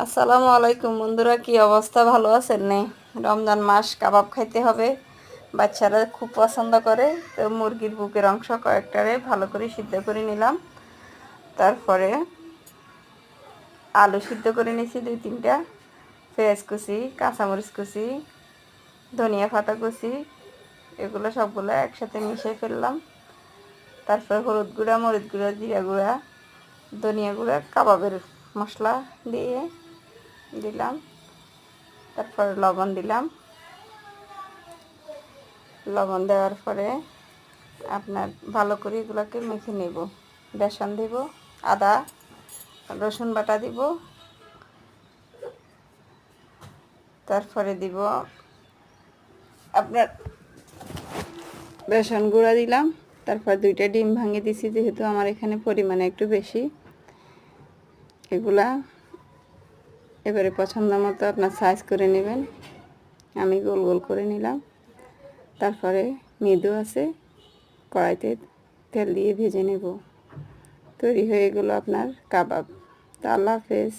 আসসালামু আলাইকুম বন্ধুরা, কি অবস্থা? ভালো আছেন নে? রমজান মাস, কাবাব খাইতে হবে। বাচ্চারা খুব পছন্দ করে। তো মুরগির বুকের অংশ কয়েকটারে ভালো করে সিদ্ধ করে নিলাম। তারপরে আলু সিদ্ধ করে নিয়েছি 2-3টা, পেঁয়াজ কুচি, কাঁচামরিচ কুচি, ধনিয়া পাতা কুচি, এগুলো সবগুলো একসাথে মিশিয়ে ফেললাম। তারপরে হলুদ গুঁড়া, মরিচ গুঁড়া, জিরা গুঁড়া, ধনিয়া গুঁড়া, কাবাবের মশলা দিয়ে দিলাম। তারপর লবণ দিলাম। লবণ দেওয়ার পরে আপনার ভালো করে এগুলোকে মেখে নেব। বেসন দিব, আদা রসুন বাটা দিব, তারপরে দিব আপনার বেসন গুঁড়া দিলাম। তারপর 2টা ডিম ভাঙিয়ে দিছি, যেহেতু আমার এখানে পরিমাণে একটু বেশি। এগুলা এবারে পছন্দ মতো আপনার সাইজ করে নেবেন। আমি গোল গোল করে নিলাম। তারপরে মৃদু আছে কড়াইতে তেল দিয়ে ভেজে নেব। তৈরি হয়ে গেল আপনার কাবাব। তো আল্লাহ হাফেজ।